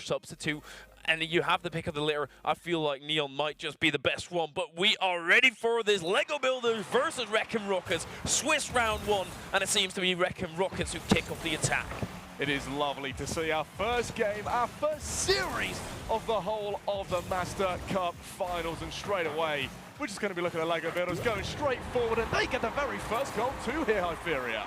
substitute, and you have the pick of the litter, I feel like Neon might just be the best one. But we are ready for this. Lego Builders versus ReckenRockets, Swiss round 1, and it seems to be ReckenRockets who kick off the attack. It is lovely to see our first game, our first series of the whole of the Master Cup Finals, and straight away, we're just going to be looking at Lego Builders going straight forward, and they get the very first goal too here, Hyperia.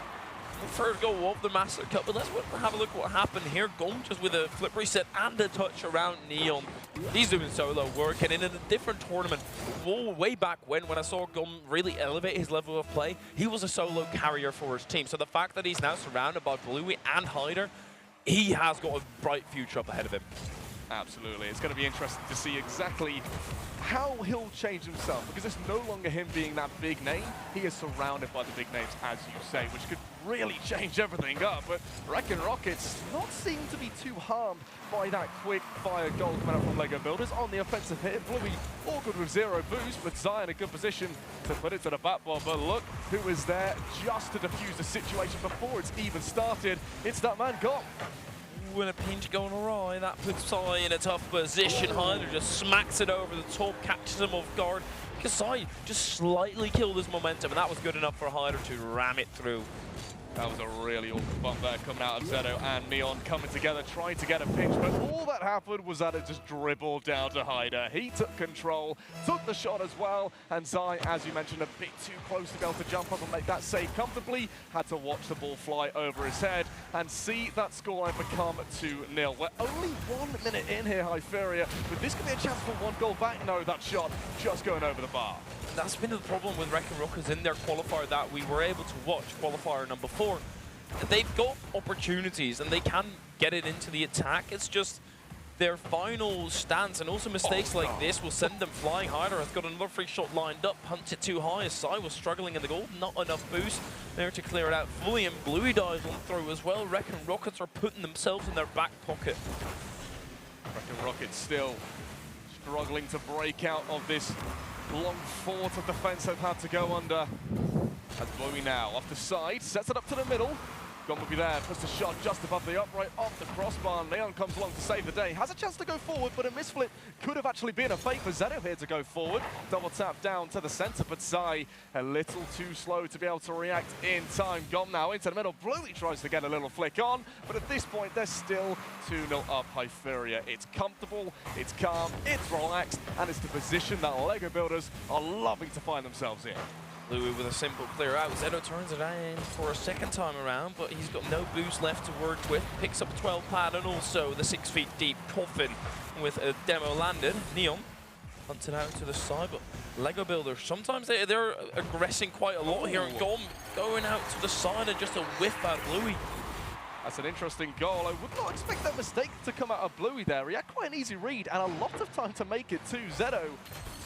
The first goal of the Master Cup, but let's have a look at what happened here. Gum just with a flip reset and a touch around Neon. He's doing solo work, and in a different tournament, way back when I saw Gum really elevate his level of play, he was a solo carrier for his team. So the fact that he's now surrounded by Bluey and Hyder, he has got a bright future up ahead of him. Absolutely. It's going to be interesting to see exactly how he'll change himself, because it's no longer him being that big name. He is surrounded by the big names, as you say, which could really change everything up. But ReckenRockets not seem to be too harmed by that quick fire goal coming out from Lego Builders. On the offensive hit, Bluey all good with 0 boost, but Zai in a good position to put it to the back bar. But look who is there just to defuse the situation before it's even started. It's that man Gom. When a pinch going awry, that puts Sai in a tough position. Hyder just smacks it over the top, catches him off guard. Because Sai just slightly killed his momentum, and that was good enough for Hyder to ram it through. That was a really awkward bump there coming out of Zedo and Neon coming together, trying to get a pinch, but all that happened was that it just dribbled down to Hyder. He took control, took the shot as well, and Zai, as you mentioned, a bit too close to be able to jump up and make that save comfortably, had to watch the ball fly over his head and see that scoreline become 2-0. We're only 1 minute in here, Hyperia, but this could be a chance for 1 goal back. No, that shot just going over the bar. That's been the problem with ReckenRockets in their qualifier that we were able to watch, qualifier number 4. They've got opportunities and they can get it into the attack. It's just their final stance, and also mistakes like this will send them flying. Hyder has got another free shot lined up, punts it too high as Sai was struggling in the goal. Not enough boost there to clear it out fully, and Bluey dives on through as well. ReckenRockets are putting themselves in their back pocket. ReckenRockets still struggling to break out of this long fort of defense they've had to go under. As Bluey now off the side, sets it up to the middle. Gon will be there, puts the shot just above the upright off the crossbar. Leon comes along to save the day. Has a chance to go forward, but a misflip could have actually been a fake for Zedo here to go forward. Double tap down to the center, but Zai a little too slow to be able to react in time. Gon now into the middle. Bluey tries to get a little flick on, but at this point, they're still 2-0 up Hyperia. It's comfortable, it's calm, it's relaxed, and it's the position that Lego Builders are loving to find themselves in. Bluey with a simple clear out. Zedo turns it in for a second time around, but he's got no boost left to work with. Picks up a 12 pad and also the 6 feet deep coffin with a demo landed. Neon hunted out to the side, but Lego Builders, sometimes they're aggressing quite a lot here, and going out to the side and just a whiff out Bluey. That's an interesting goal. I would not expect that mistake to come out of Bluey there. He had quite an easy read and a lot of time to make it too. Zedo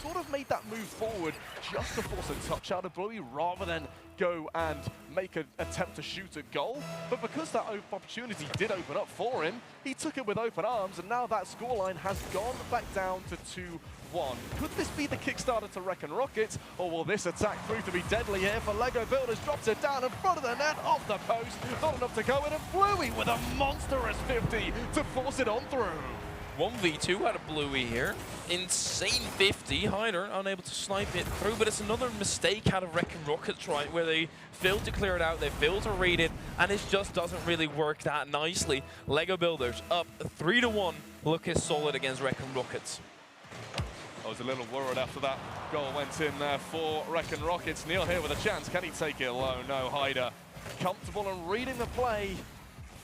sort of made that move forward just to force a touch out of Bluey rather than go and make an attempt to shoot a goal. But because that opportunity did open up for him, he took it with open arms, and now that scoreline has gone back down to 2-1. Could this be the Kickstarter to ReckenRockets, or will this attack prove to be deadly here for Lego Builders? Drops it down in front of the net, off the post, not enough to go in, and Bluey with a monstrous 50 to force it on through. 1v2 out of Bluey here. Insane 50. Hyder unable to snipe it through, but it's another mistake out of ReckenRockets, right, where they failed to clear it out, they failed to read it, and it just doesn't really work that nicely. Lego Builders up 3-1, looking solid against ReckenRockets. I was a little worried after that goal went in there for ReckenRockets. Neil here with a chance. Can he take it low? No, Hyder comfortable and reading the play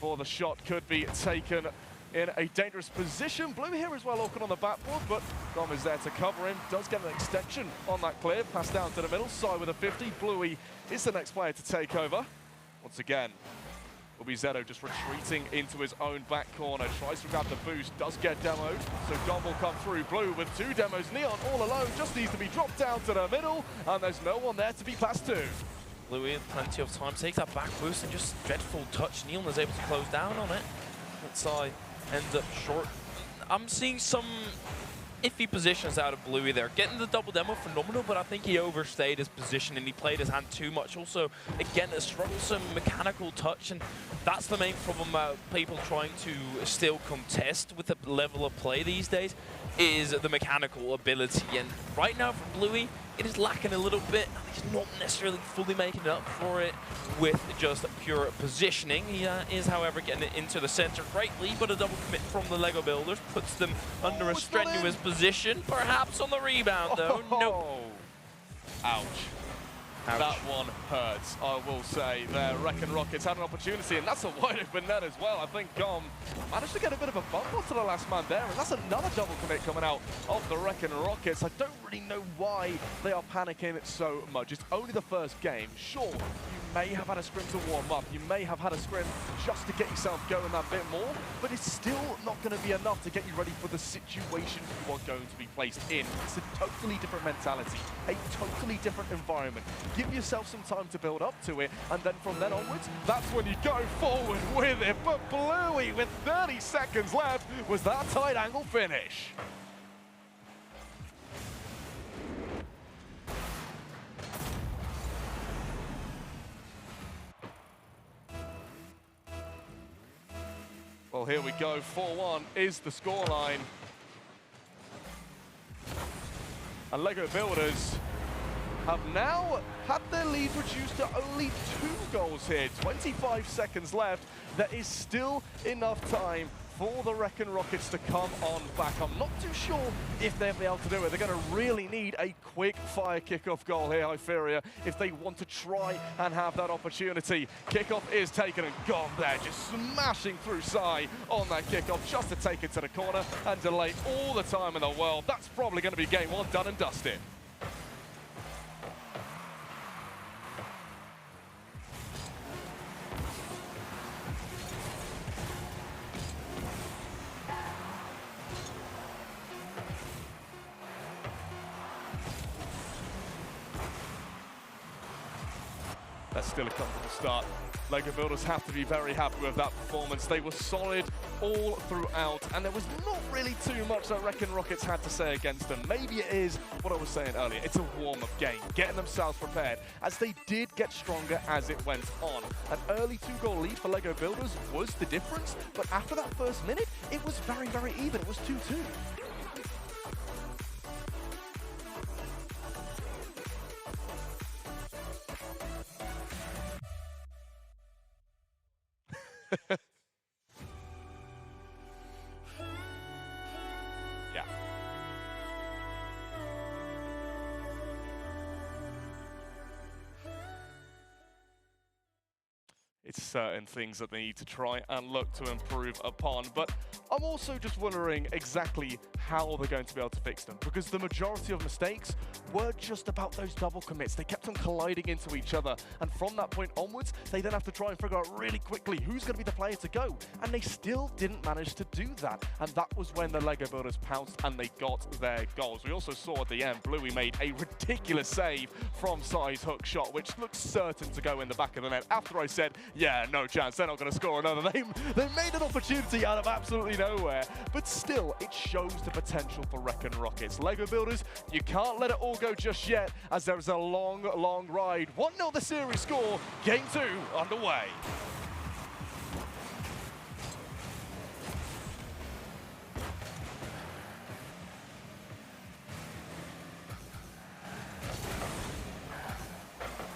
for the shot could be taken in a dangerous position. Bluey here as well, awkward on the backboard, but Gom is there to cover him. Does get an extension on that clear. Pass down to the middle. Sai with a 50. Bluey is the next player to take over. Once again, will be Zedo just retreating into his own back corner. Tries to grab the boost. Does get demoed. So Gom will come through. Blue with 2 demos. Neon all alone. Just needs to be dropped down to the middle. And there's no one there to be passed to. Bluey with plenty of time. Takes that back boost and just dreadful touch. Neon is able to close down on it. But Sai ends up short. I'm seeing some iffy positions out of Bluey there. Getting the double demo, phenomenal, but I think he overstayed his position and he played his hand too much. Also, again, a troublesome mechanical touch, and that's the main problem people trying to still contest with the level of play these days, is the mechanical ability. And right now for Bluey, it is lacking a little bit. He's not necessarily fully making up for it with just pure positioning. He is, however, getting it into the center greatly, but a double commit from the Lego Builders puts them under a strenuous position. Perhaps on the rebound, though. Nope. Ouch. That one hurts, I will say. There, ReckenRockets had an opportunity, and that's a wide open net as well. I think Gom managed to get a bit of a bump onto the last man there, and that's another double commit coming out of the ReckenRockets. I don't really know why they are panicking so much. It's only the first game. Sure, you may have had a scrim to warm up. You may have had a scrim just to get yourself going that bit more, but it's still not going to be enough to get you ready for the situation you are going to be placed in. It's a totally different mentality, a totally different environment. Give yourself some time to build up to it, and then from then onwards, that's when you go forward with it. But Bluey, with 30 seconds left, was that tight angle finish. Well, here we go. 4-1 is the scoreline. And Lego Builders have now had their lead reduced to only 2 goals here. 25 seconds left. There is still enough time for the ReckenRockets to come on back. I'm not too sure if they'll be able to do it. They're going to really need a quick fire kickoff goal here, Hyperia, if they want to try and have that opportunity. Kickoff is taken and gone there, just smashing through Sai on that kickoff just to take it to the corner and delay all the time in the world. That's probably going to be game 1 done and dusted. That's still a comfortable start. Lego Builders have to be very happy with that performance. They were solid all throughout, and there was not really too much that ReckenRockets had to say against them. Maybe it is what I was saying earlier. It's a warm-up game, getting themselves prepared, as they did get stronger as it went on. An early 2-goal lead for Lego Builders was the difference, but after that first minute, it was very, very even. It was 2-2. Yeah. It's certain things that they need to try and look to improve upon, but I'm also just wondering exactly how they're going to be able to fix them, because the majority of mistakes were just about those double commits. They kept on colliding into each other, and from that point onwards, they then have to try and figure out really quickly who's going to be the player to go, and they still didn't manage to do that, and that was when the Lego Builders pounced and they got their goals. We also saw at the end, Bluey made a ridiculous save from Sai's hook shot, which looked certain to go in the back of the net. After I said, yeah, no chance, they're not going to score another. They made an opportunity out of absolutely nowhere, but still, it shows the potential for ReckenRockets. Lego Builders, you can't let it all go just yet, as there is a long, long ride. 1-0 the series score, game 2 underway.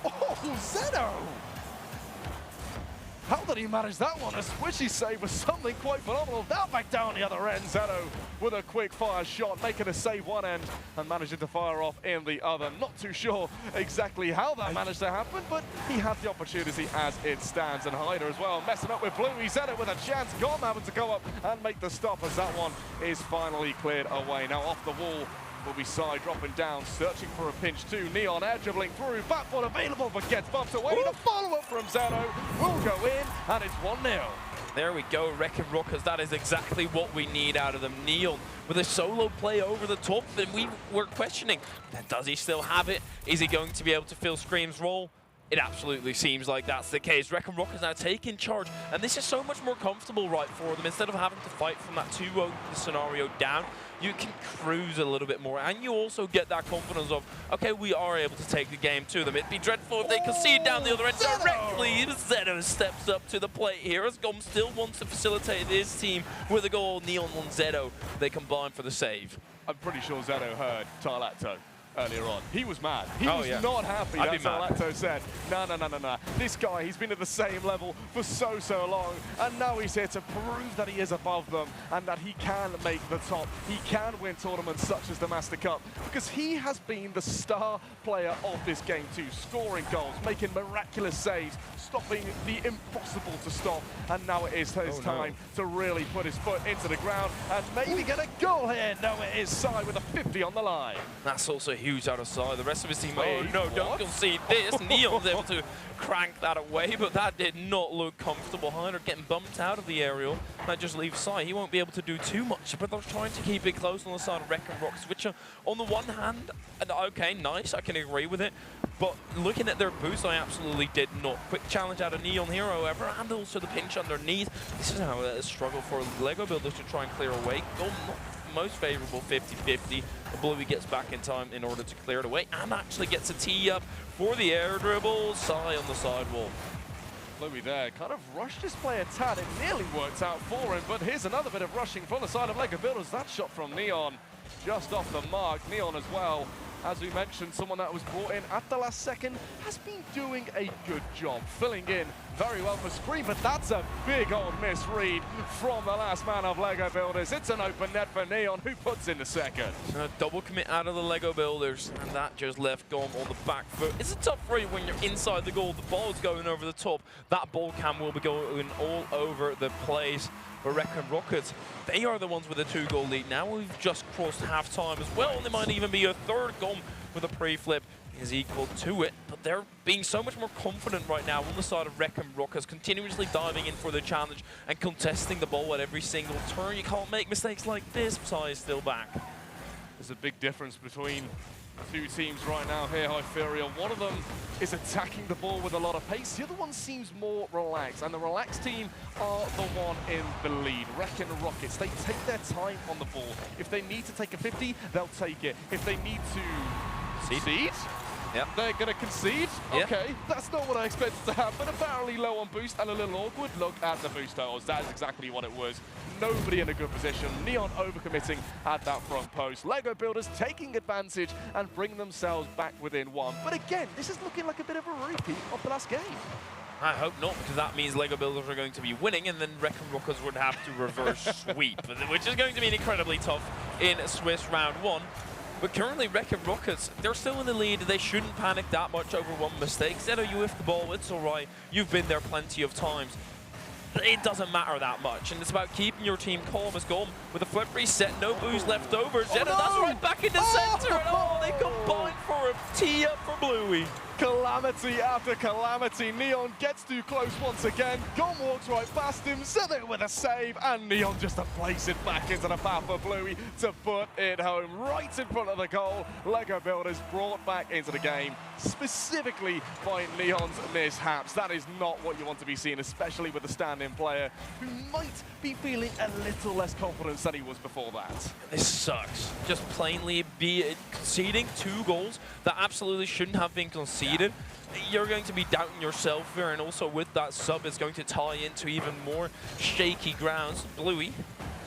Oh, Zeno! How did he manage that one? A squishy save was something quite phenomenal. Now back down the other end, Zeno with a quick fire shot, making a save one end and managing to fire off in the other. Not too sure exactly how that managed to happen, but he had the opportunity as it stands. And Hyder as well, messing up with Bluey. Zeno with a chance, Gom having to go up and make the stop as that one is finally cleared away. Now off the wall will be Sai dropping down, searching for a pinch too. Neon air dribbling through, back foot available, but gets bumped away. The follow-up from Zeno will go in, and it's 1-0. There we go, ReckenRockets. That is exactly what we need out of them. Neon with a solo play over the top, and we were questioning, does he still have it? Is he going to be able to fill Scream's role? It absolutely seems like that's the case. ReckenRockets now taking charge, and this is so much more comfortable right for them. Instead of having to fight from that 2-0 scenario down, you can cruise a little bit more, and you also get that confidence of, okay, we are able to take the game to them. It'd be dreadful if they concede down the other end directly. Zedo steps up to the plate here as Gom still wants to facilitate his team with a goal. Neon on Zedo. They combine for the save. I'm pretty sure Zedo heard Tarlato earlier on. He was mad. He was yeah. not happy. I'd be That's mad. what Lacto said. No. This guy, he's been at the same level for so long, and now he's here to prove that he is above them and that he can make the top. He can win tournaments such as the Master Cup because he has been the star player of this game too, scoring goals, making miraculous saves, stopping the impossible to stop, and now it is his time to really put his foot into the ground and maybe get a goal here. No, it is Sai with a 50 on the line. That's also huge out of sight. The rest of his team, Wait, oh no, what? don't concede this. Neon's able to crank that away, but that did not look comfortable. Heiner getting bumped out of the aerial. That just leaves Sai. He won't be able to do too much, but they're trying to keep it close on the side of ReckenRockets, which are, on the one hand, okay, nice, I can agree with it, but looking at their boost, I absolutely did not. Quick challenge out of Neon here, however, and also the pinch underneath. This is how it is a struggle for Lego Builders to try and clear away. Not most favorable 50-50. Bluey gets back in time in order to clear it away and actually gets a tee up for the air dribble. Sai on the sidewall. Bluey there kind of rushed his play a tad. It nearly worked out for him, but here's another bit of rushing from the side of Lego Builders. That shot from Neon just off the mark. Neon as well, as we mentioned, someone that was brought in at the last second, has been doing a good job, filling in very well for Scream, but that's a big old misread from the last man of Lego Builders. It's an open net for Neon, who puts in the second. A double commit out of the Lego Builders, and that just left Gom on the back foot. It's a tough read when you're inside the goal. The ball's going over the top. That ball cam will be going all over the place. For ReckenRockets, they are the ones with a 2-goal lead. Now we've just crossed half-time as well, and there might even be a third. Gom with a pre-flip is equal to it, but they're being so much more confident right now on the side of ReckenRockets, continuously diving in for the challenge and contesting the ball at every single turn. You can't make mistakes like this. Sai is still back. There's a big difference between two teams right now here, Hyperion. One of them is attacking the ball with a lot of pace. The other one seems more relaxed, and the relaxed team are the one in the lead. ReckenRockets, they take their time on the ball. If they need to take a 50, they'll take it. If they need to concede, yep, they're going to concede. Yep. Okay, that's not what I expected to happen. Apparently low on boost and a little awkward. Look at the boost totals. That is exactly what it was. Nobody in a good position. Neon overcommitting at that front post. Lego Builders taking advantage and bring themselves back within one. But again, this is looking like a bit of a repeat of the last game. I hope not, because that means Lego Builders are going to be winning, and then ReckenRockets would have to reverse sweep, which is going to be incredibly tough in Swiss round 1. But currently, ReckenRockets, they're still in the lead. They shouldn't panic that much over one mistake. Zedo, you whiff the ball, it's all right. You've been there plenty of times. It doesn't matter that much, and it's about keeping your team calm as Gom with a flip reset, no boost left over. Zedo, that's right back in the center, and they combine for a tee up for Bluey. Calamity after calamity. Neon gets too close once again. Gom walks right past him. Zedo with a save, and Neon just to place it back into the path for Bluey to put it home right in front of the goal. Lego Builders brought back into the game specifically by Neon's mishaps. That is not what you want to be seeing, especially with a stand-in player who might be feeling a little less confidence than he was before that. This sucks. Just plainly be conceding 2 goals that absolutely shouldn't have been conceded. You're going to be doubting yourself here, and also with that sub, it's going to tie into even more shaky grounds. Bluey,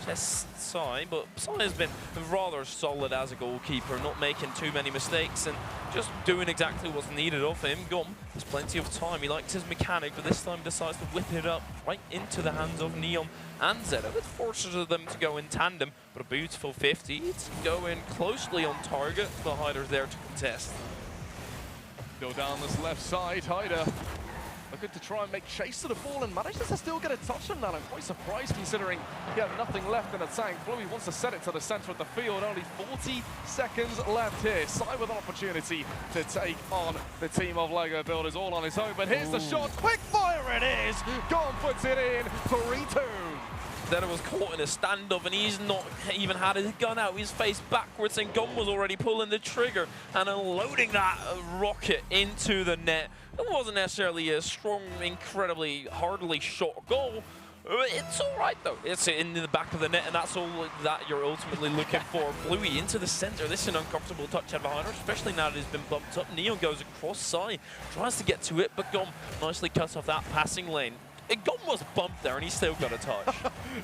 just Sai, but Sai has been rather solid as a goalkeeper, not making too many mistakes and just doing exactly what's needed of him. Gom has plenty of time. He likes his mechanic, but this time decides to whip it up right into the hands of Neon and Zedo. It forces them to go in tandem, but a beautiful 50. It's going closely on target. The Hyder's there to contest. Still down this left side, Hyder looking to try and make chase to the ball and manages to still get a touch on that. I'm quite surprised considering he had nothing left in the tank. Bluey wants to set it to the center of the field. Only 40 seconds left here. Sai with an opportunity to take on the team of Lego Builders all on his own. But here's the shot. Quick fire it is. Gom puts it in. 3-2. Zeta was caught in a standoff, and he's not even had his gun out. He's faced backwards, and Gun was already pulling the trigger and unloading that rocket into the net. It wasn't necessarily a strong, incredibly hardly shot goal. It's all right, though. It's in the back of the net, and that's all that you're ultimately looking for. Bluey into the center. This is an uncomfortable touch out behind her, especially now that he's been bumped up. Neon goes across side, tries to get to it, but Gum nicely cuts off that passing lane. Gun was bumped there, and he still got a touch.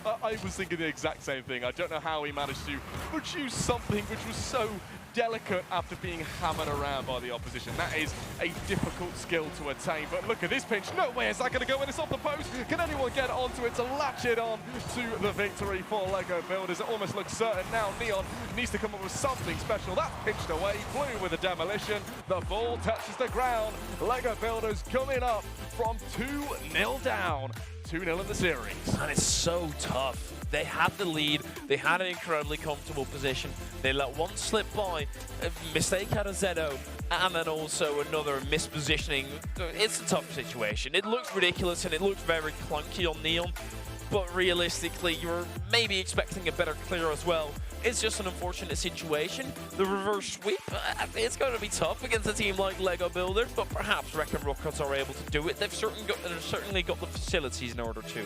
I was thinking the exact same thing. I don't know how he managed to produce something which was so delicate after being hammered around by the opposition. That is a difficult skill to attain. But look at this pinch. No way is that going to go in. It's off the post. Can anyone get onto it to latch it on to the victory for LEGO Builders? It almost looks certain now. Neon needs to come up with something special. That's pinched away. Blue with a demolition. The ball touches the ground. LEGO Builders coming up from 2-0 down. 2-0 in the series. And it's so tough. They had the lead. They had an incredibly comfortable position. They let one slip by, a mistake out of Zedo, and then also another mispositioning. It's a tough situation. It looks ridiculous, and it looks very clunky on Neon, but realistically, you're maybe expecting a better clear as well. It's just an unfortunate situation. The reverse sweep, it's going to be tough against a team like LEGO Builders, but perhaps ReckenRockets are able to do it. They've certainly got the facilities in order to.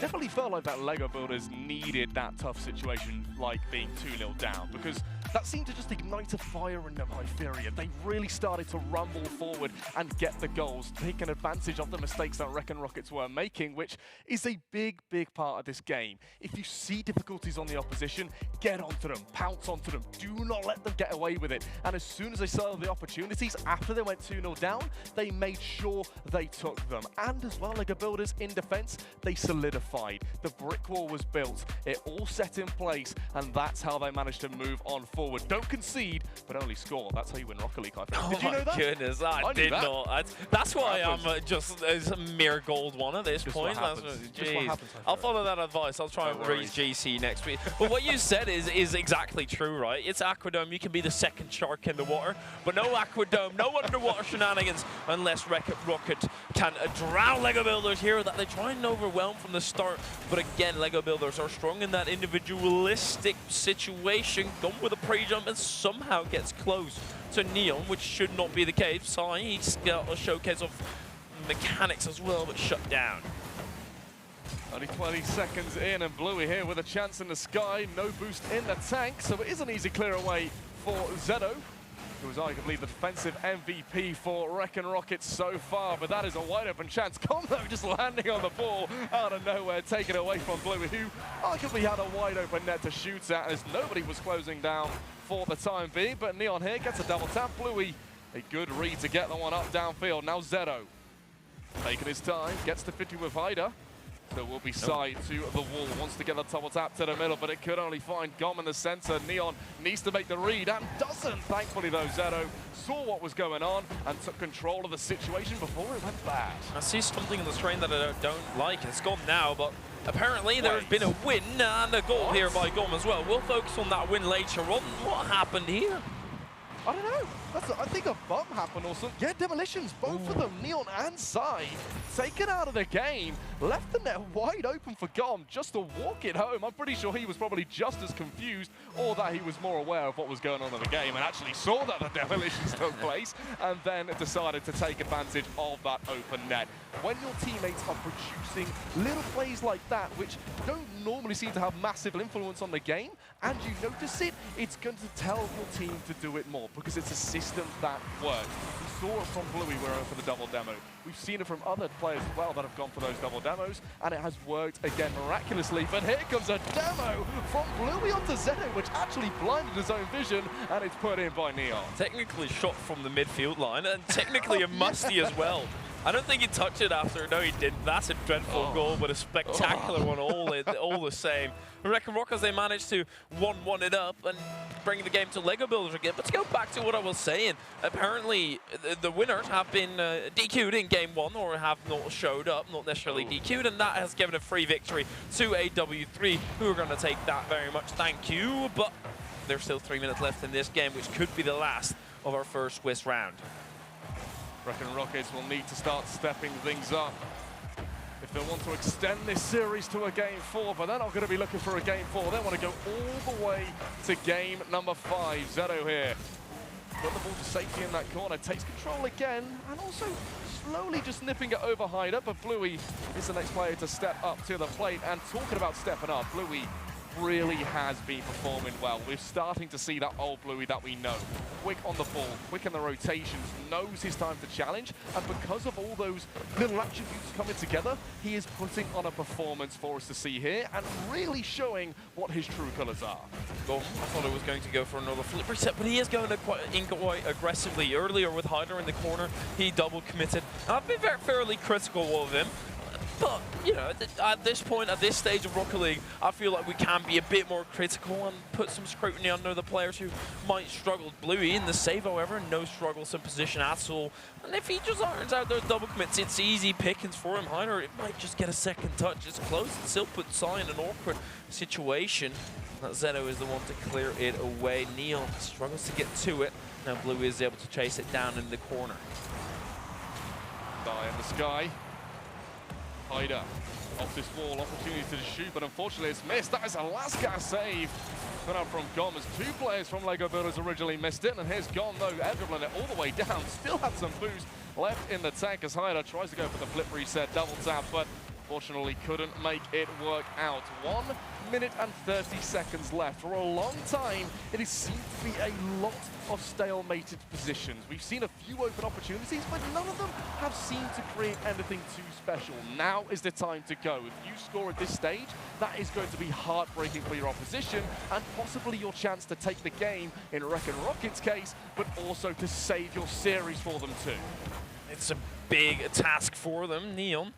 Definitely felt like that LEGO Builders needed that tough situation, like being 2-0 down, because that seemed to just ignite a fire in them, Hyperion. They really started to rumble forward and get the goals, taking advantage of the mistakes that ReckenRockets were making, which is a big, big part of this game. If you see difficulties on the opposition, get onto them, pounce onto them. Do not let them get away with it. And as soon as they saw the opportunities, after they went 2-0 down, they made sure they took them. And as well, LEGO Builders in defense, they solidified. The brick wall was built, it all set in place, and that's how they managed to move on forward. Don't concede, but only score. That's how you win Rocket League, I think. Did you know that? Goodness, I did not. That's why I'm just a mere gold one at this point. Jeez. I'll follow that advice. I'll try and reach GC next week. But what you said is exactly true, right? It's Aquadome. You can be the second shark in the water, but no Aquadome, no underwater shenanigans unless ReckenRockets can drown LEGO Builders here that they try and overwhelm from the start. But again, LEGO Builders are strong in that individualistic situation. Gone with a pre-jump and somehow gets close to Neon, which should not be the case. Sai, he's got a showcase of mechanics as well, but shut down. Only 20 seconds in, and Bluey here with a chance in the sky. No boost in the tank, so it is an easy clear away for Zedo, who was arguably the defensive MVP for ReckenRockets so far, but that is a wide open chance. Combo just landing on the ball out of nowhere, taken away from Bluey, who arguably had a wide open net to shoot at as nobody was closing down for the time being. But Neon here gets a double tap. Bluey, a good read to get the one up downfield. Now Zedo taking his time, gets to 50 with Vida. So will be side to the wall, wants to get the double tap to the middle, but it could only find Gom in the center. Neon needs to make the read and doesn't. Thankfully though, Zedo saw what was going on and took control of the situation before it went bad. I see something in the screen that I don't like. It's gone now, but apparently there has been a win and a goal here by Gom as well. We'll focus on that win later on. What happened here? I don't know. I think a bump happened or something. Yeah, demolitions, both of them, Neon and Sai, taken out of the game, left the net wide open for Gom just to walk it home. I'm pretty sure he was probably just as confused, or that he was more aware of what was going on in the game and actually saw that the demolitions took place and then decided to take advantage of that open net. When your teammates are producing little plays like that, which don't normally seem to have massive influence on the game, and you notice it, it's going to tell your team to do it more because it's a system that works. We saw it from Bluey for the double demo. We've seen it from other players as well that have gone for those double demos, and it has worked again miraculously. But here comes a demo from Bluey onto Zedo, which actually blinded his own vision, and it's put in by Neon. Technically shot from the midfield line, and technically a musty as well. I don't think he touched it after. No, he didn't. That's a dreadful goal, but a spectacular one all the same. ReckenRockets, they managed to 1-1 it up and bring the game to LEGO Builders again. But to go back to what I was saying, apparently the winners have been DQ'd in game 1 or have not showed up, not necessarily DQ'd, and that has given a free victory to AW3, who are going to take that very much. Thank you. But there's still 3 minutes left in this game, which could be the last of our first Swiss round. ReckenRockets will need to start stepping things up if if they want to extend this series to a game 4, but they're not going to be looking for a game 4. They want to go all the way to game number 5. Zedo here. Got the ball to safety in that corner, takes control again, and also slowly just nipping it over Hyder, but Bluey is the next player to step up to the plate. And talking about stepping up, Bluey really has been performing well. We're starting to see that old Bluey that we know. Quick on the ball, quick in the rotations, knows his time to challenge, and because of all those little attributes coming together, he is putting on a performance for us to see here, and really showing what his true colors are. Well, I thought it was going to go for another flip reset, but he is going to quite aggressively. Earlier with Hyder in the corner, he double committed. And I've been fairly critical of him. But, you know, at this point, at this stage of Rocket League, I feel like we can be a bit more critical and put some scrutiny under the players who might struggle. Bluey in the save, however, no struggles in position at all. And if he just irons out those double commits, it's easy pickings for him. Hyder, it might just get a second touch. It's close. It still puts Sai in an awkward situation. That Zedo is the one to clear it away. Neon struggles to get to it. Now Bluey is able to chase it down in the corner. Die in the sky. Hyder off this wall, opportunity to shoot, but unfortunately it's missed. That is a last gas save. Put out from Gom as 2 players from LEGO Builders originally missed it, and here's Gom though, dribbling it all the way down. Still had some boost left in the tank as Hyder tries to go for the flip reset, double tap, but fortunately couldn't make it work out. 1 minute and 30 seconds left. For a long time, it has seemed to be a lot of stalemated positions. We've seen a few open opportunities, but none of them have seemed to create anything too special. Now is the time to go. If you score at this stage, that is going to be heartbreaking for your opposition, and possibly your chance to take the game in ReckenRockets' case, but also to save your series for them too. It's a big task for them. Neon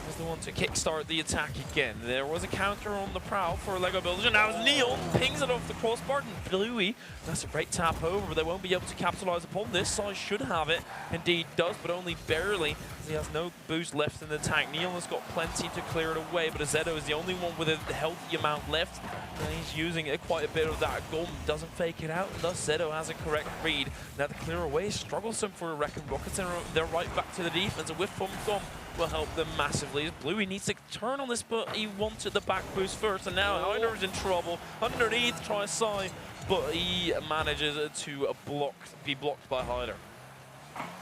is the one to kickstart the attack again. There was a counter on the prowl for LEGO Builders, and now Neon pings it off the crossbar, and Bluey, that's a great tap over, but they won't be able to capitalize upon this. Sai should have it, indeed does, but only barely, as he has no boost left in the tank. Neon has got plenty to clear it away, but Zedo is the only one with a healthy amount left, and he's using it quite a bit of that. Gom doesn't fake it out, and thus Zedo has a correct read. Now the clear away is troublesome for ReckenRockets, and they're right back to the defense. A whiff from Gom will help them massively. Bluey needs to turn on this, but he wanted the back boost first, and now Hyder is in trouble. Underneath, tries Sai, but he manages to be blocked by Hyder.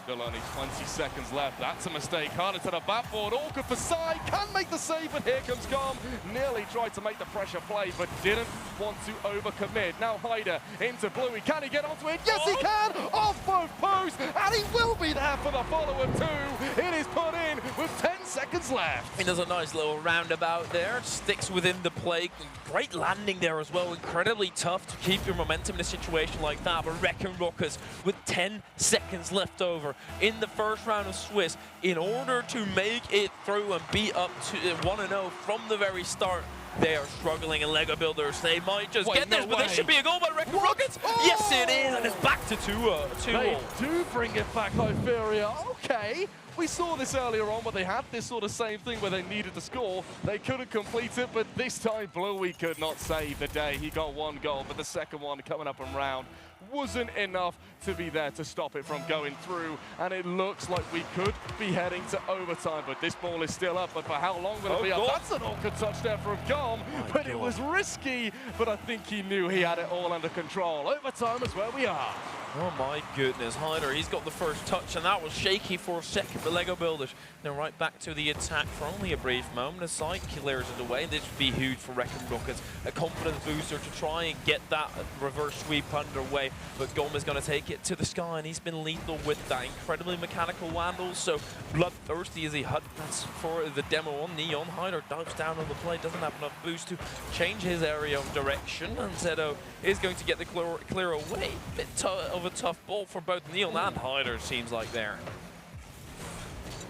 Still only 20 seconds left. That's a mistake. Hyder to the backboard. All good for Sai. Can make the save, but here comes Gom. Nearly tried to make the pressure play, but didn't want to overcommit. Now Hyder into Bluey. Can he get onto it? Yes, he can! Off both posts, and he will be there for the follow-up too. It is put in with 10 seconds left. He does a nice little roundabout there. Sticks within the play. Great landing there as well. Incredibly tough to keep your momentum in a situation like that. But ReckenRockets with 10 seconds left over in the first round of Swiss, in order to make it through and be up to 1-0 from the very start, they are struggling in LEGO Builders. They might just get this, but there should be a goal by ReckenRockets. Oh! Yes, it is, and it's back to 2-2. They do bring it back, Hyperia. Okay. We saw this earlier on where they had this sort of same thing where they needed to score. They couldn't complete it, but this time Bluey could not save the day. He got 1 goal, but the second one coming up and round wasn't enough to be there to stop it from going through. And it looks like we could be heading to overtime, but this ball is still up. But for how long will it be up? That's an awkward touch there from Gom, but it was risky, but I think he knew he had it all under control. Overtime is where we are. Oh my goodness, Hyder, he's got the first touch, and that was shaky for a second for LEGO Builders. Now right back to the attack for only a brief moment. A side clears it away. This would be huge for ReckenRockets. A confidence booster to try and get that reverse sweep underway. But Gom is going to take it to the sky, and he's been lethal with that. Incredibly mechanical and also bloodthirsty as he hunts for the demo on Neon. Hyder dives down on the play, doesn't have enough boost to change his area of direction, and Zedo is going to get the clear away. Bit of a tough ball for both Neon and Hyder, seems like there.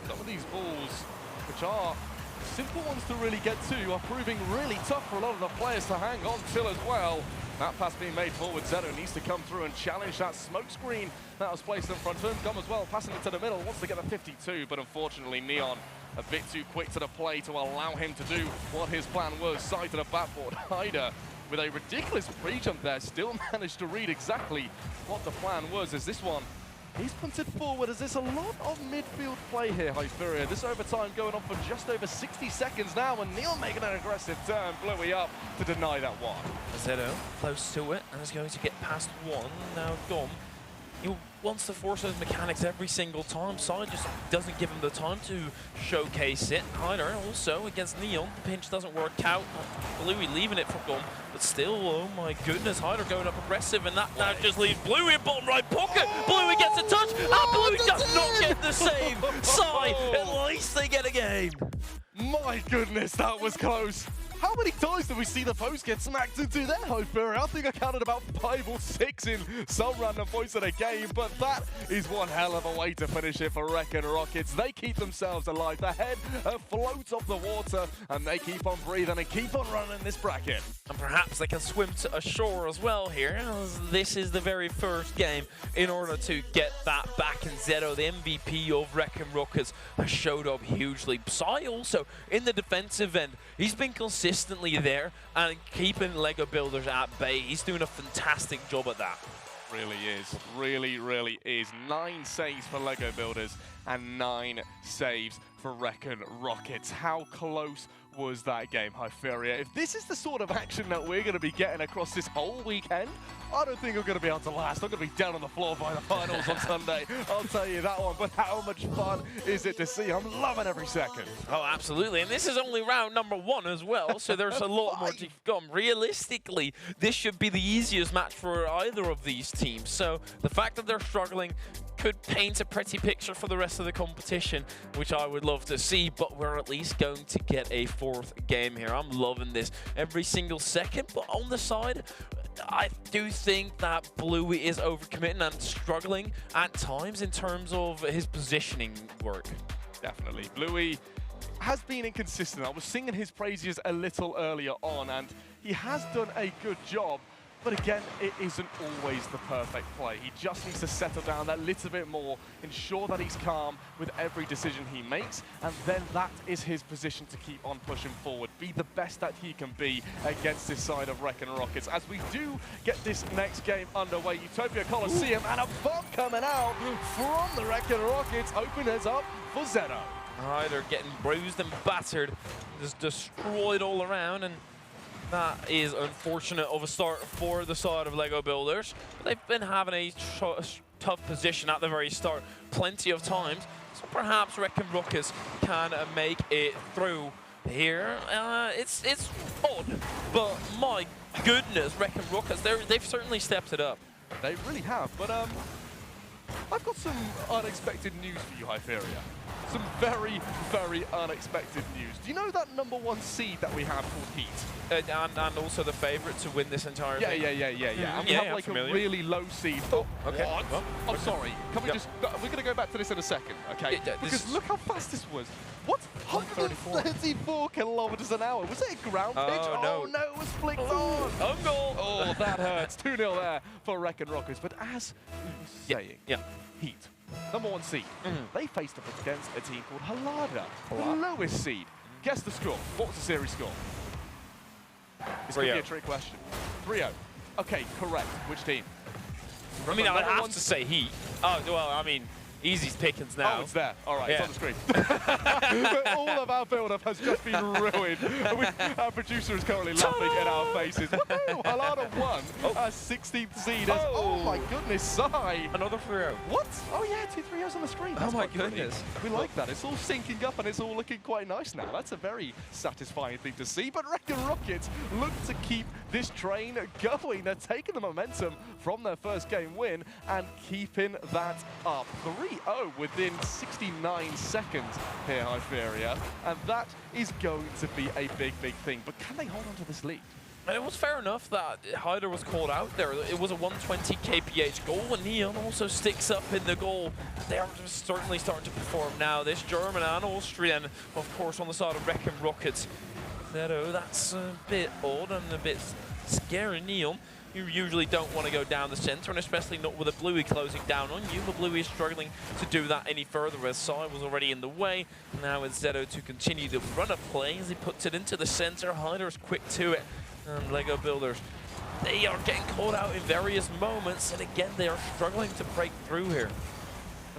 Some of these balls, which are simple ones to really get to, are proving really tough for a lot of the players to hang on to as well. That pass being made forward, Zedo needs to come through and challenge that smoke screen that was placed in front of him. Gom as well, passing it to the middle, wants to get the 52, but unfortunately Neon a bit too quick to the play to allow him to do what his plan was. Side to the backboard, Hyder with a ridiculous pre-jump there, still managed to read exactly what the plan was, as this one He's punted forward as there's a lot of midfield play here, Hyperia. This overtime going on for just over 60 seconds now, and Neil making an aggressive turn, Bluey up to deny that one. Zedo close to it and is going to get past one. Now Gom, he wants to force those mechanics every single time. Side just doesn't give him the time to showcase it. Hyder also against Neon. The pinch doesn't work out. Bluey leaving it for Gom, but still, oh my goodness, Hyder going up aggressive, and that now just leaves Bluey in bottom right pocket. Bluey gets a touch, and Bluey does not get the save. Side, at least they get a game. My goodness, that was close. How many times do we see the post get smacked into there, Hyperia? I think I counted about 5 or 6 in some random points of the game, but that is one hell of a way to finish it for ReckenRockets. They keep themselves alive. The head floats off the water, and they keep on breathing and keep on running this bracket. And perhaps they can swim to ashore as well here, as this is the very first game in order to get that back. And Zedo, the MVP of ReckenRockets, has showed up hugely. Psy also in the defensive end. He's been consistently there and keeping Lego Builders at bay. He's doing a fantastic job at that. Really is. Really is. 9 saves for Lego Builders and 9 saves for ReckenRockets. How close was that game, Hyperia? If this is the sort of action that we're going to be getting across this whole weekend, I don't think I'm going to be able to last. I'm going to be down on the floor by the finals on Sunday. I'll tell you that one. But how much fun is it to see? I'm loving every second. Oh, absolutely. And this is only round number 1 as well, so there's a lot more to come. Realistically, this should be the easiest match for either of these teams. So the fact that they're struggling could paint a pretty picture for the rest of the competition, which I would love to see, but we're at least going to get a 4th game here. I'm loving this every single second, but on the side, I do think that Bluey is overcommitting and struggling at times in terms of his positioning work. Definitely. Bluey has been inconsistent. I was singing his praises a little earlier on, and he has done a good job. But again, it isn't always the perfect play. He just needs to settle down that little bit more, ensure that he's calm with every decision he makes, and then that is his position to keep on pushing forward. Be the best that he can be against this side of ReckenRockets. As we do get this next game underway, Utopia Coliseum, and a bomb coming out from the ReckenRockets, openers up for Zedo. They're getting bruised and battered, just destroyed all around, and that is unfortunate of a start for the side of Lego Builders. But they've been having a tough position at the very start plenty of times, so perhaps ReckenRockets can make it through here. It's odd, but my goodness, ReckenRockets, they've certainly stepped it up. They really have, but I've got some unexpected news for you, Hyperia. Some very, very unexpected news. Do you know that #1 seed that we have called Heat? And also the favorite to win this entire thing. Yeah. And we have like familiar. a really low seed. Oh, okay. What? Well, I'm sorry. Can we just... We're going to go back to this in a second, okay? Yeah, because look how fast this was. What? 134 kilometers an hour. Was it a ground pitch? No. Oh, no, it was flicked on. Own goal. Oh, that hurts. 2-0 there for ReckenRockets. But as you were saying, Heat, #1 seed, they faced up against a team called Halada, the lowest seed. Guess the score. What was the series score? This could be a trick question. 3-0. Okay, correct. Which team? I mean, I would have to say Heat. Oh, well, I mean, easy's pickings now. Oh, it's there. All right, it's on the screen. All of our build-up has just been ruined. Our producer is currently laughing in our faces. Woohoo! Halada won. 16th seed. Oh my goodness, Sai. Another 3-0. What? Oh yeah, 2 3-0s on the screen. That's oh my quite goodness. Pretty. We like that. It's all syncing up and it's all looking quite nice now. That's a very satisfying thing to see. But ReckenRockets look to keep this train going. They're taking the momentum from their first game win and keeping that up. 3-0 within 69 seconds here, Hyperia. And that is going to be a big thing. But can they hold on to this lead? And it was fair enough that Hyder was called out there. It was a 120 kph goal, and Neon also sticks up in the goal. They are certainly starting to perform now. This German and Austrian, of course, on the side of ReckenRockets. Zedo, that's a bit odd and a bit scary. Neon, you usually don't want to go down the center, and especially not with a Bluey closing down on you. But Bluey is struggling to do that any further, as Sai was already in the way. Now it's Zedo to continue the run of play as he puts it into the center. Hyder is quick to it. And Lego Builders, they are getting caught out in various moments, and again, they are struggling to break through here.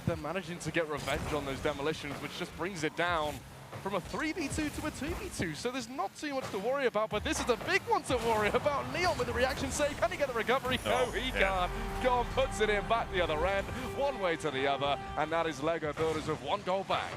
they're managing to get revenge on those demolitions, which just brings it down from a 3v2 to a 2v2. So there's not too much to worry about, but this is a big one to worry about. Neon with the reaction save. Can he get the recovery? No, he can't. Gon puts it in back the other end, one way to the other, and that is LEGO Builders with 1 goal back.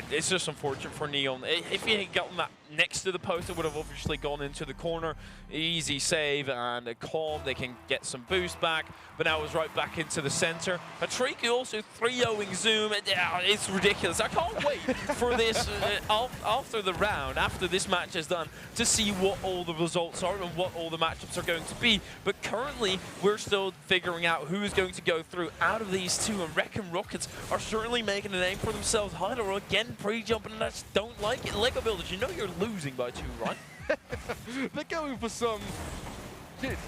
It's just unfortunate for Neon. If he had gotten that next to the post, it would have obviously gone into the corner. Easy save and a calm. They can get some boost back, but now it's right back into the center. Patrick also 3-0ing Zoom. It's ridiculous. I can't wait for this after the round, after this match is done, to see what all the results are and what all the matchups are going to be. But currently, we're still figuring out who is going to go through out of these two, and ReckenRockets are certainly making a name for themselves. Hyder again pre-jumping, and I just don't like it. LEGO Builders, you know you're losing by 2, right? They're going for some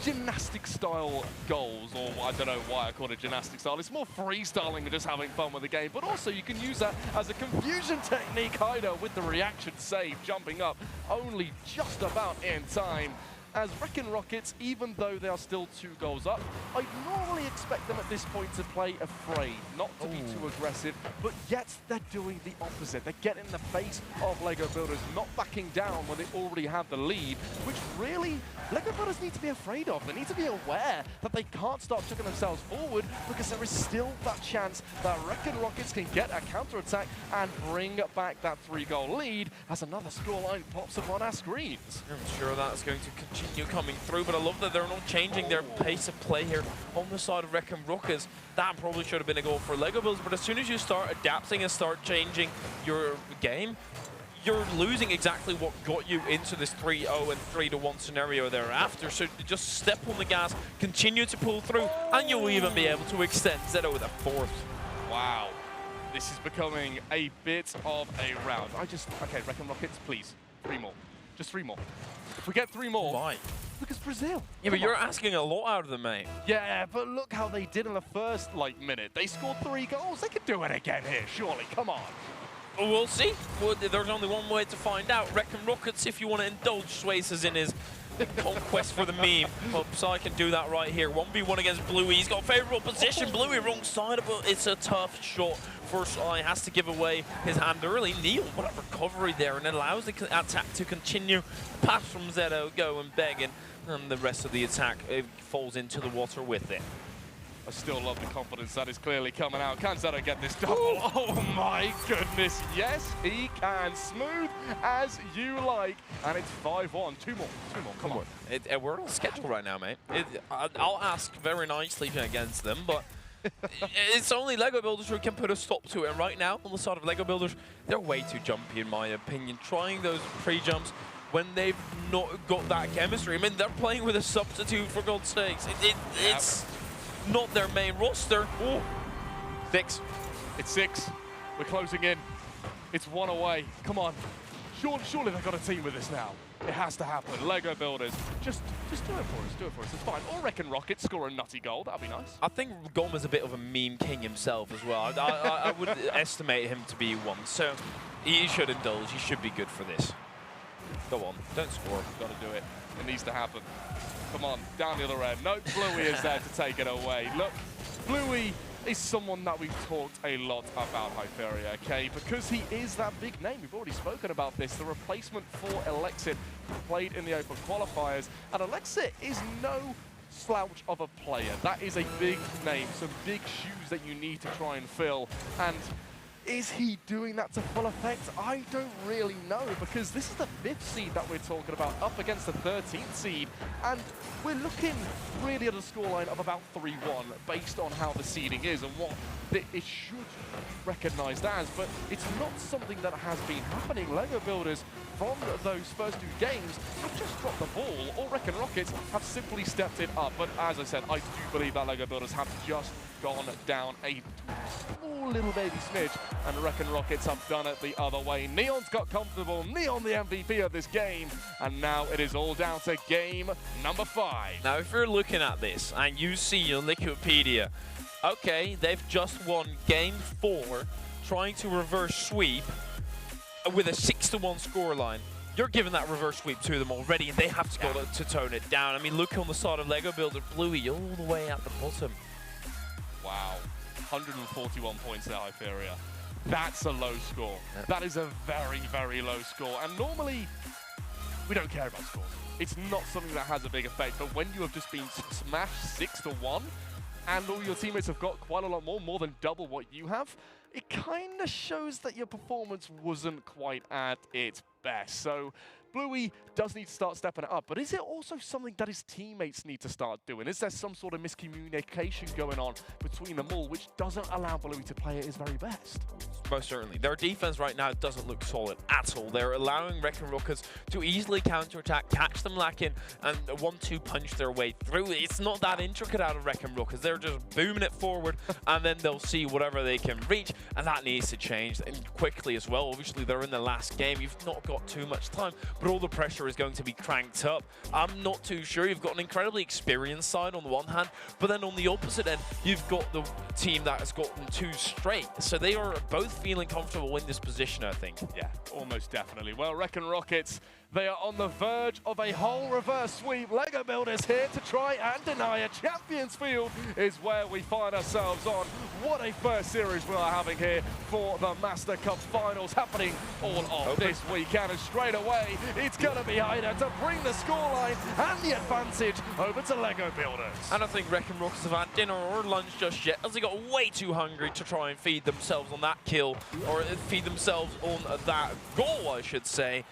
gymnastic style goals, or I don't know why I call it gymnastic style. It's more freestyling and just having fun with the game, but also you can use that as a confusion technique. Hyder with the reaction save, jumping up only just about in time. As ReckenRockets, even though they are still 2 goals up, I'd normally expect them at this point to play afraid, not to be too aggressive, but yet they're doing the opposite. They're getting in the face of LEGO Builders, not backing down when they already have the lead, which really LEGO Builders need to be afraid of. They need to be aware that they can't start chucking themselves forward, because there is still that chance that ReckenRockets can get a counter-attack and bring back that 3-goal lead as another scoreline pops up on our screens. I'm sure that's going to continue coming through, but I love that they're not changing their pace of play here on the side of ReckenRockets. That probably should have been a goal for LEGO Builders, but as soon as you start adapting and start changing your game, you're losing exactly what got you into this 3-0 and 3-1 scenario thereafter. So just step on the gas, continue to pull through, and you'll even be able to extend Zeto with a 4th. Wow. This is becoming a bit of a round. Okay, ReckenRockets, please. 3 more. Just 3 more. If we get 3 more, why? Because Brazil. Yeah, but you're asking a lot out of them, mate. Yeah, but look how they did in the first minute. They scored 3 goals. They could do it again here, surely. Come on. Well, we'll see. Well, there's only one way to find out. ReckenRockets, if you want to indulge Swayzes in his conquest for the meme. So I can do that right here. 1v1 against Bluey. He's got favorable position. Bluey wrong side, but it's a tough shot. First eye has to give away his hand early. Neil, what a recovery there, and it allows the attack to continue. Pass from Zeto, go and begging, and the rest of the attack falls into the water with it. I still love the confidence that is clearly coming out. Can Zeto get this double? Oh my goodness, yes he can. Smooth as you like. And it's 5-1. 2 more, come on. We're on schedule right now, mate. I'll ask very nicely against them, but it's only LEGO Builders who can put a stop to it. And right now, on the side of LEGO Builders, they're way too jumpy in my opinion. Trying those pre-jumps when they've not got that chemistry. I mean, they're playing with a substitute, for God's sakes. It's not their main roster. Ooh. 6. It's 6. We're closing in. It's 1 away. Come on. Surely they've got a team with this now. It has to happen. LEGO Builders, just do it for us. Do it for us. It's fine. Or ReckenRockets score a nutty goal. That'd be nice. I think Gom is a bit of a meme king himself as well. I would estimate him to be one. So he should indulge. He should be good for this. Go on. Don't score. Got to do it. It needs to happen. Come on, down the other end. No, Bluey is there to take it away. Look, Bluey is someone that we've talked a lot about, Hyperia, okay? Because he is that big name. We've already spoken about this. The replacement for Alexit, who played in the Open Qualifiers. And Alexit is no slouch of a player. That is a big name, some big shoes that you need to try and fill. And is he doing that to full effect? I don't really know, because this is the 5th seed that we're talking about, up against the 13th seed. And we're looking really at a scoreline of about 3-1, based on how the seeding is and what it should be recognized as. But it's not something that has been happening. LEGO Builders, from those first 2 games, have just dropped the ball, or ReckenRockets have simply stepped it up. But as I said, I do believe that LEGO Builders have just gone down a small little baby smidge, and ReckenRockets have done it the other way. Neon's got comfortable, Neon the MVP of this game, and now it is all down to game number 5. Now, if you're looking at this and you see on Wikipedia, okay, they've just won game 4, trying to reverse sweep with a 6-1 scoreline. You're giving that reverse sweep to them already, and they have to go to tone it down. I mean, look on the side of LEGO Builder, Bluey all the way at the bottom. Wow. 141 points there, Hyperia. That's a low score. Yep. That is a very, very low score. And normally, we don't care about scores. It's not something that has a big effect. But when you have just been smashed 6-1, and all your teammates have got quite a lot more than double what you have, it kind of shows that your performance wasn't quite at its best. So Bluey does need to start stepping it up, but is it also something that his teammates need to start doing? Is there some sort of miscommunication going on between them all, which doesn't allow Bluey to play at his very best? Most certainly. Their defense right now doesn't look solid at all. They're allowing ReckenRockets to easily counterattack, catch them lacking, and a 1-2 punch their way through. It's not that intricate out of ReckenRockets. They're just booming it forward, and then they'll see whatever they can reach, and that needs to change, and quickly as well. Obviously, they're in the last game. You've not got too much time, but all the pressure is going to be cranked up. I'm not too sure. You've got an incredibly experienced side on the one hand, but then on the opposite end, you've got the team that has gotten 2 straight. So they are both feeling comfortable in this position, I think. Yeah, almost definitely. Well, ReckenRockets, they are on the verge of a whole reverse sweep. LEGO Builders here to try and deny it. Champions Field is where we find ourselves on. What a first series we are having here for the Master Cup Finals happening all of this weekend. And straight away, it's going to be Hyder to bring the scoreline and the advantage over to LEGO Builders. I don't think ReckenRockets have had dinner or lunch just yet, as they got way too hungry to try and feed themselves on that kill, or feed themselves on that goal, I should say.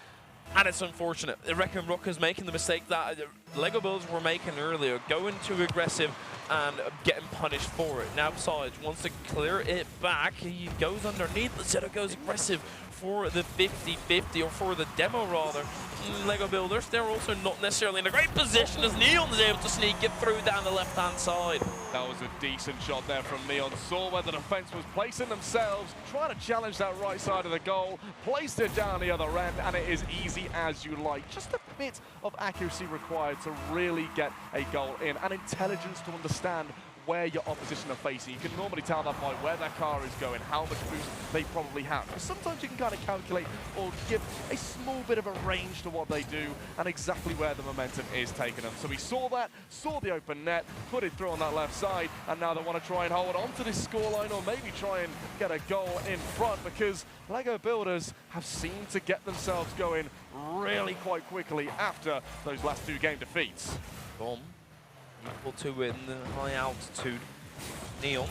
And it's unfortunate. ReckenRockets making the mistake that LEGO Builders were making earlier, going too aggressive and getting punished for it. Now Besides wants to clear it back. He goes underneath. Zeta goes aggressive for the 50-50, or for the demo rather. LEGO Builders, they're also not necessarily in a great position as Neon is able to sneak it through down the left-hand side. That was a decent shot there from Neon. Saw where the defense was placing themselves, trying to challenge that right side of the goal, placed it down the other end, and it is easy as you like. Just a bit of accuracy required to really get a goal in, and intelligence to understand where your opposition are facing. You can normally tell that by where their car is going, how much boost they probably have. But sometimes you can kind of calculate or give a small bit of a range to what they do and exactly where the momentum is taking them. So we saw that, saw the open net, put it through on that left side, and now they want to try and hold on to this scoreline, or maybe try and get a goal in front, because LEGO Builders have seemed to get themselves going really quite quickly after those last 2 game defeats. Bomb. Equal to in the high altitude. Neon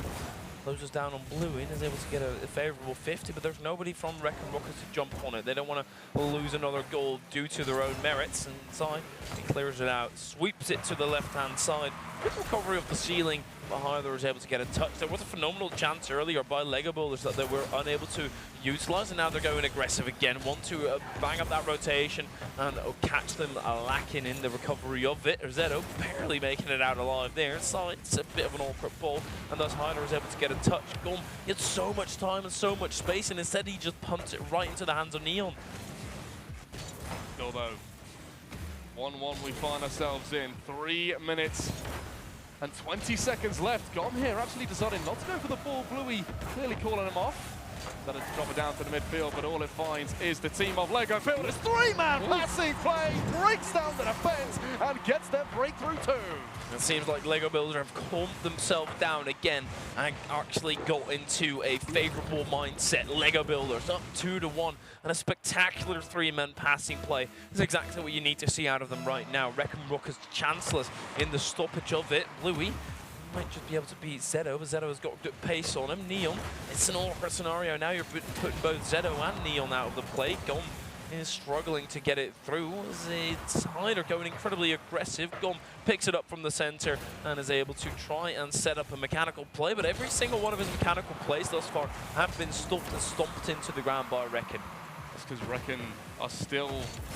closes down on Blue and is able to get a favorable 50, but there's nobody from ReckenRockets to jump on it. They don't want to lose another goal due to their own merits. Inside, he clears it out, sweeps it to the left-hand side. Good recovery of the ceiling, but Hyder was able to get a touch. There was a phenomenal chance earlier by LEGO Builders that they were unable to utilize, and now they're going aggressive again. Want to bang up that rotation and catch them lacking in the recovery of it. Zeto barely making it out alive there. Inside, it's a bit of an awkward ball, and thus Hyder was able to get a touch. Gum, he had so much time and so much space, and instead he just punts it right into the hands of Neon. Still though, 1-1 we find ourselves in. 3 minutes and 20 seconds left. Gom here actually decided not to go for the ball. Bluey clearly calling him off. That has dropped it down to the midfield, but all it finds is the team of LEGO Builders. 3-man passing play, breaks down the defense and gets their breakthrough too. It seems like LEGO Builders have calmed themselves down again and actually got into a favorable mindset. LEGO Builders up 2-1, and a spectacular 3-man passing play is exactly what you need to see out of them right now. ReckenRockets chanceless in the stoppage of it. Bluey might just be able to beat Zeto, but Zeto has got good pace on him. Neon, it's an awkward scenario now. You're putting both Zeto and Neon out of the play. Gom is struggling to get it through. It's Hyder going incredibly aggressive. Gom picks it up from the center and is able to try and set up a mechanical play, but every single one of his mechanical plays thus far have been stopped and stomped into the ground by Recken. That's because Recken are still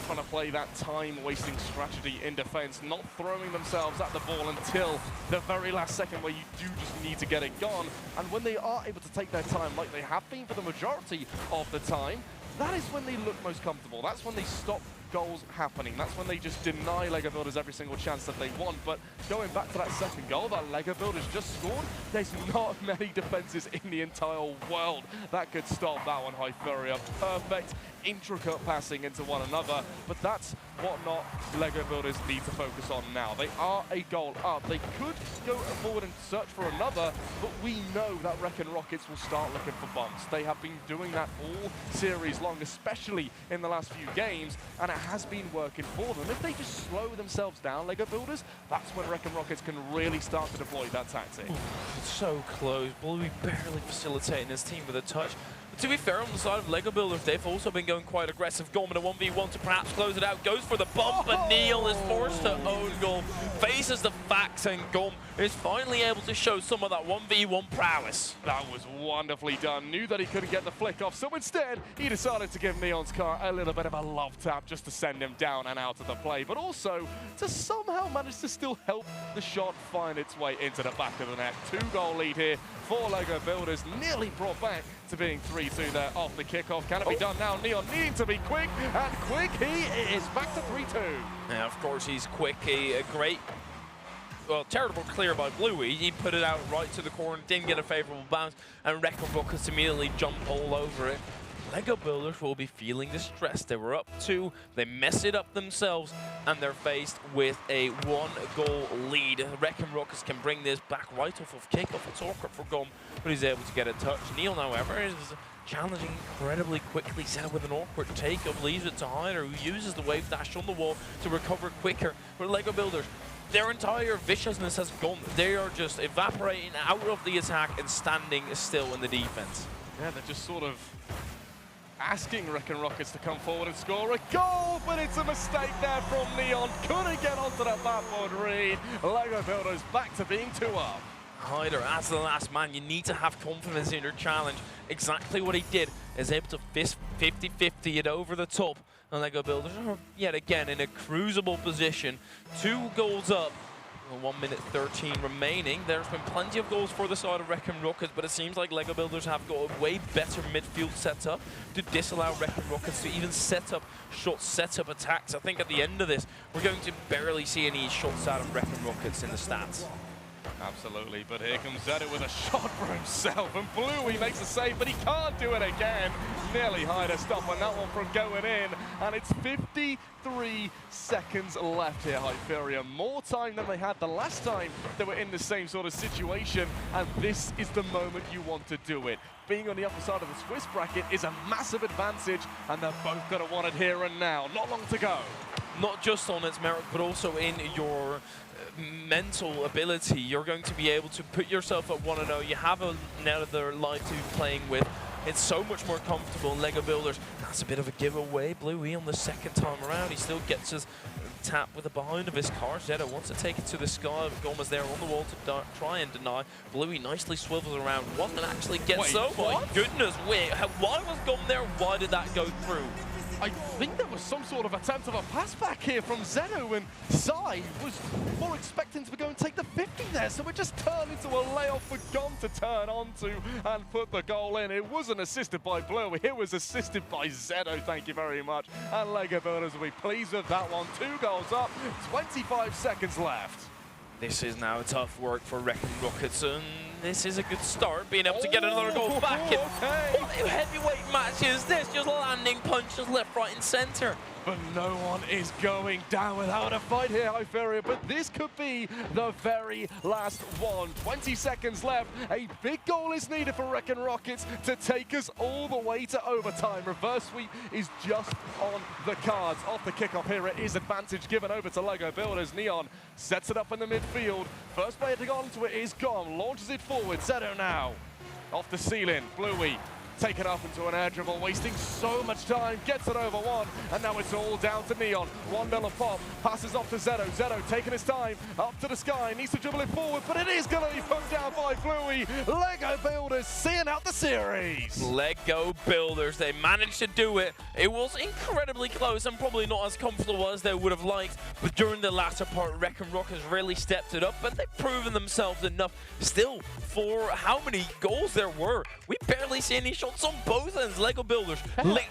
trying to play that time-wasting strategy in defense, not throwing themselves at the ball until the very last second where you do just need to get it gone. And when they are able to take their time, like they have been for the majority of the time, that is when they look most comfortable. That's when they stop goals happening. That's when they just deny LEGO Builders every single chance that they want. But going back to that second goal that LEGO Builders just scored, there's not many defenses in the entire world that could stop that one. Hyperia, perfect intricate passing into one another, but that's what not LEGO Builders need to focus on now. They are a goal up. They could go forward and search for another, but we know that ReckenRockets will start looking for bumps. They have been doing that all series long, especially in the last few games, and it has been working for them. If they just slow themselves down, LEGO Builders, that's when ReckenRockets can really start to deploy that tactic. It's so close. Bluey barely facilitating his team with a touch. To be fair, on the side of LEGO Builders, they've also been going quite aggressive. Gom in a 1v1 to perhaps close it out. Goes for the bump, and Neil is forced to own Gom. Faces the facts, and Gom is finally able to show some of that 1v1 prowess. That was wonderfully done. Knew that he couldn't get the flick off, so instead, he decided to give Neon's car a little bit of a love tap just to send him down and out of the play, but also to somehow manage to still help the shot find its way into the back of the net. 2-goal lead here for LEGO Builders, nearly brought back to being 3-2 there off the kickoff. Can it be done now? Neon needing to be quick, and quick he is, back to 3-2. Yeah, of course he's quick. A great, well, terrible clear by Bluey. He put it out right to the corner, didn't get a favorable bounce, and ReckenRockets immediately jumped all over it. LEGO Builders will be feeling the stress. They were up 2, they mess it up themselves, and they're faced with a 1-goal lead. ReckenRockets can bring this back right off of kickoff. It's awkward for Gom, but he's able to get a touch. Neil, however, is challenging incredibly quickly. Set with an awkward take-up, leaves it to Hyder, who uses the wave dash on the wall to recover quicker. But LEGO Builders, their entire viciousness has gone. They are just evaporating out of the attack and standing still in the defense. Yeah, they're just sort of asking ReckenRockets to come forward and score a goal, but it's a mistake there from Neon. Couldn't get onto that backboard read. LEGO Builders back to being 2-up. Hyder, as the last man, you need to have confidence in your challenge. Exactly what he did, is able to fist 50-50 it over the top. And LEGO Builders are yet again in a crucible position. 2 goals up. 1 minute 13 remaining. There's been plenty of goals for the side of ReckenRockets, but it seems like LEGO Builders have got a way better midfield setup to disallow ReckenRockets to even set up shots, set up attacks. I think at the end of this, we're going to barely see any shots out of ReckenRockets in the stats. Absolutely, but here comes Zedo with a shot for himself, and Bluey makes a save, but he can't do it again. Nearly Hyder stopping that one from going in, and it's 53 seconds left here, Hyperion. More time than they had the last time they were in the same sort of situation, and this is the moment you want to do it. Being on the upper side of the Swiss bracket is a massive advantage, and they're both going to want it here and now. Not long to go. Not just on its merit, but also in your mental ability. You're going to be able to put yourself at 1-0. You have another life to be playing with. It's so much more comfortable in LEGO Builders. That's a bit of a giveaway. Bluey on the second time around. He still gets his tap with the behind of his car. Zedo wants to take it to the sky. Gomez there on the wall to try and deny. Bluey nicely swivels around one and actually gets my goodness, wait, why was Gom there? Why did that go through? I think there was some sort of attempt of a pass back here from Zedo, and Sai was more expecting to go and take the 50 there, so it just turned into a layoff for Gom to turn onto and put the goal in. It wasn't assisted by Blue, it was assisted by Zedo, thank you very much. And LEGO Builders will be pleased with that one. 2 goals up, 25 seconds left. This is now tough work for ReckenRockets, and this is a good start, being able to get another goal back. What heavyweight match is this? Just landing punches left, right, and center. But no one is going down without a fight here, Hyperion. But this could be the very last one. 20 seconds left. A big goal is needed for ReckenRockets to take us all the way to overtime. Reverse sweep is just on the cards. Off the kickoff here, it is advantage given over to LEGO Builders. Neon sets it up in the midfield. First player to go onto it is Gom. Launches it forward. Zedo now. Off the ceiling. Bluey. Taken up into an air dribble, wasting so much time, gets it over one, and now it's all down to Neon. 1-0 a pop, passes off to Zedo. Zedo taking his time, up to the sky, needs to dribble it forward, but it is going to be put down by Bluey. LEGO Builders seeing out the series. LEGO Builders, they managed to do it. It was incredibly close and probably not as comfortable as they would have liked, but during the latter part, ReckenRockets really stepped it up, and they've proven themselves enough. Still, for how many goals there were, we barely see any shots on both ends. LEGO Builders literally